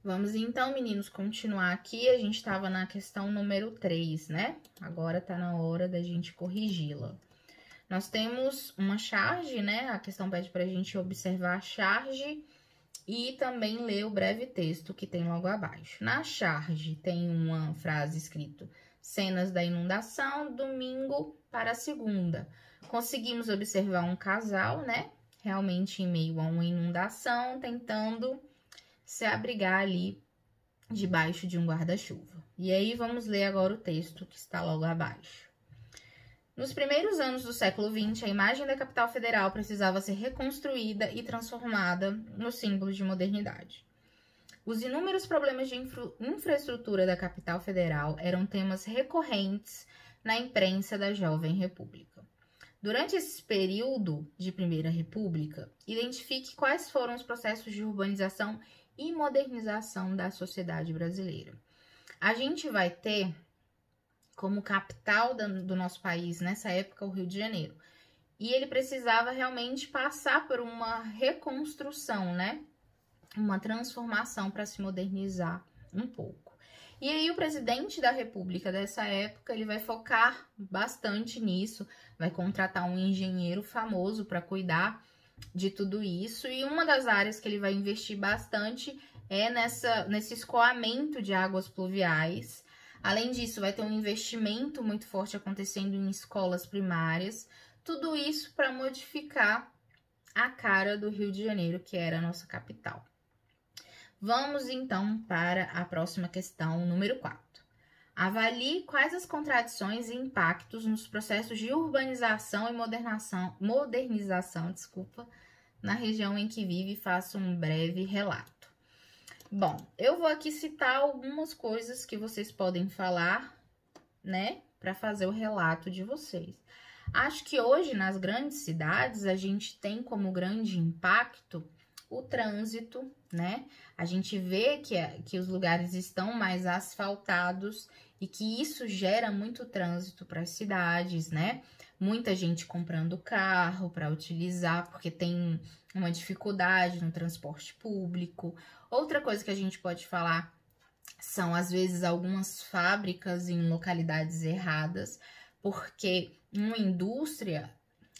Vamos então, meninos, continuar aqui. A gente estava na questão número 3, né? Agora tá na hora da gente corrigi-la. Nós temos uma charge, né? A questão pede pra gente observar a charge e também ler o breve texto que tem logo abaixo. Na charge tem uma frase escrita: cenas da inundação, domingo para segunda. Conseguimos observar um casal, né? Realmente em meio a uma inundação, tentando se abrigar ali debaixo de um guarda-chuva. E aí vamos ler agora o texto que está logo abaixo. Nos primeiros anos do século XX, a imagem da capital federal precisava ser reconstruída e transformada no símbolo de modernidade. Os inúmeros problemas de infraestrutura da capital federal eram temas recorrentes na imprensa da Jovem República. Durante esse período de Primeira República, identifique quais foram os processos de urbanização e modernização da sociedade brasileira. A gente vai ter como capital do nosso país, nessa época, o Rio de Janeiro. E ele precisava realmente passar por uma reconstrução, né? Uma transformação para se modernizar um pouco. E aí o presidente da República dessa época, ele vai focar bastante nisso, vai contratar um engenheiro famoso para cuidar de tudo isso. E uma das áreas que ele vai investir bastante é nesse escoamento de águas pluviais. Além disso, vai ter um investimento muito forte acontecendo em escolas primárias. Tudo isso para modificar a cara do Rio de Janeiro, que era a nossa capital. Vamos, então, para a próxima questão, número 4. Avalie quais as contradições e impactos nos processos de urbanização e modernização, na região em que vive, e faça um breve relato. Bom, eu vou aqui citar algumas coisas que vocês podem falar, né, para fazer o relato de vocês. Acho que hoje, nas grandes cidades, a gente tem como grande impacto o trânsito, né? A gente vê que os lugares estão mais asfaltados e que isso gera muito trânsito para as cidades, né? Muita gente comprando carro para utilizar, porque tem uma dificuldade no transporte público. Outra coisa que a gente pode falar são, às vezes, algumas fábricas em localidades erradas, porque uma indústria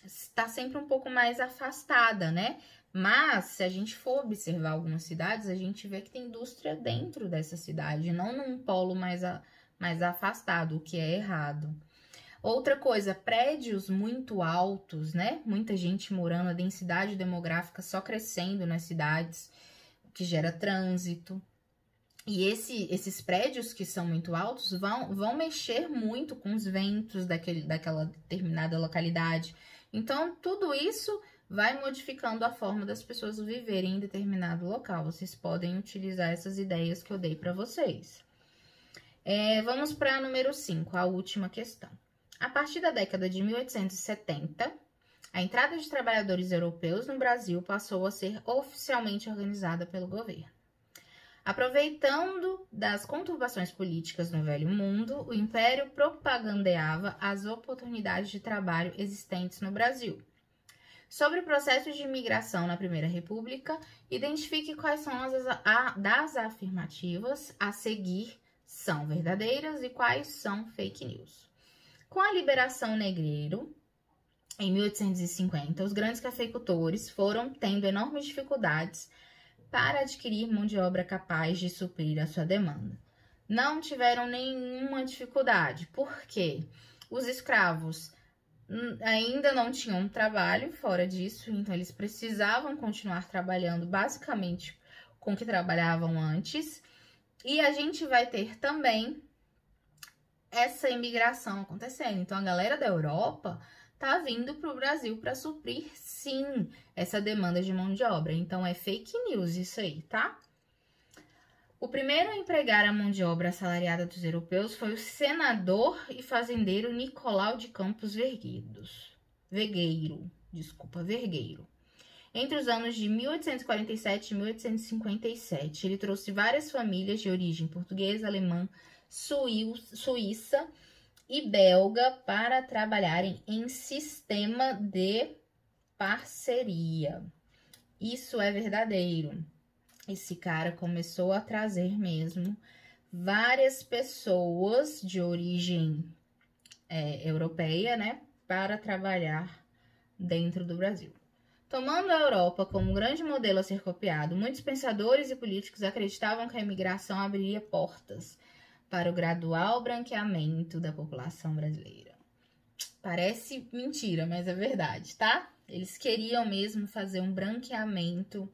está sempre um pouco mais afastada, né? Mas, se a gente for observar algumas cidades, a gente vê que tem indústria dentro dessa cidade, não num polo mais afastado, o que é errado. Outra coisa, prédios muito altos, né? Muita gente morando, a densidade demográfica só crescendo nas cidades, o que gera trânsito. E esses prédios que são muito altos vão mexer muito com os ventos daquela determinada localidade. Então, tudo isso vai modificando a forma das pessoas viverem em determinado local. Vocês podem utilizar essas ideias que eu dei para vocês. Vamos para número 5, a última questão. A partir da década de 1870, a entrada de trabalhadores europeus no Brasil passou a ser oficialmente organizada pelo governo. Aproveitando das conturbações políticas no Velho Mundo, o Império propagandeava as oportunidades de trabalho existentes no Brasil. Sobre o processo de imigração na Primeira República, identifique quais são das afirmativas a seguir são verdadeiras e quais são fake news. Com a liberação negreiro, em 1850, os grandes cafeicultores foram tendo enormes dificuldades para adquirir mão de obra capaz de suprir a sua demanda. Não tiveram nenhuma dificuldade, porque os escravos ainda não tinham trabalho fora disso, então eles precisavam continuar trabalhando basicamente com o que trabalhavam antes. E a gente vai ter também essa imigração acontecendo. Então, a galera da Europa tá vindo para o Brasil para suprir, sim, essa demanda de mão de obra. Então, é fake news isso aí, tá? O primeiro a empregar a mão de obra assalariada dos europeus foi o senador e fazendeiro Nicolau de Campos Vergueiro. Entre os anos de 1847 e 1857, ele trouxe várias famílias de origem portuguesa, alemã, suíça e belga para trabalharem em sistema de parceria. Isso é verdadeiro. esse cara começou a trazer mesmo várias pessoas de origem europeia, né, para trabalhar dentro do Brasil. Tomando a Europa como um grande modelo a ser copiado, muitos pensadores e políticos acreditavam que a imigração abriria portas para o gradual branqueamento da população brasileira. Parece mentira, mas é verdade, tá? Eles queriam mesmo fazer um branqueamento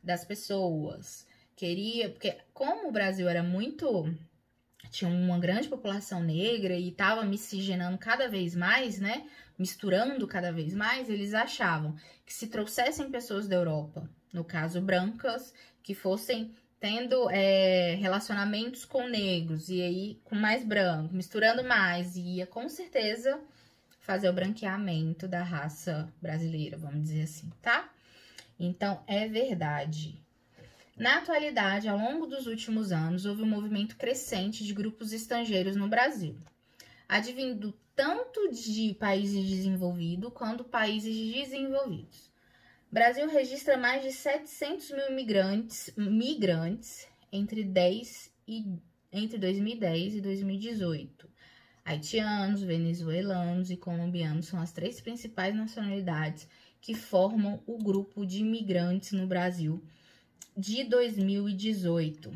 das pessoas. Porque como o Brasil era tinha uma grande população negra e estava miscigenando cada vez mais, né? Misturando cada vez mais, eles achavam que se trouxessem pessoas da Europa, no caso brancas, que fossem tendo relacionamentos com negros e aí com mais branco, misturando mais, ia com certeza fazer o branqueamento da raça brasileira, vamos dizer assim, tá? Então, é verdade. Na atualidade, ao longo dos últimos anos, houve um movimento crescente de grupos estrangeiros no Brasil, advindo tanto de países desenvolvidos quanto países desenvolvidos. O Brasil registra mais de 700 mil migrantes entre 2010 e 2018. Haitianos, venezuelanos e colombianos são as 3 principais nacionalidades que formam o grupo de imigrantes no Brasil de 2018.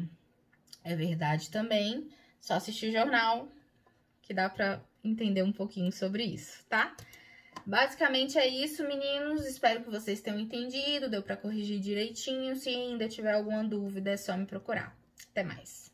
É verdade também, só assistir o jornal que dá para entender um pouquinho sobre isso, tá? Basicamente é isso, meninos. Espero que vocês tenham entendido, deu para corrigir direitinho. Se ainda tiver alguma dúvida, é só me procurar. Até mais.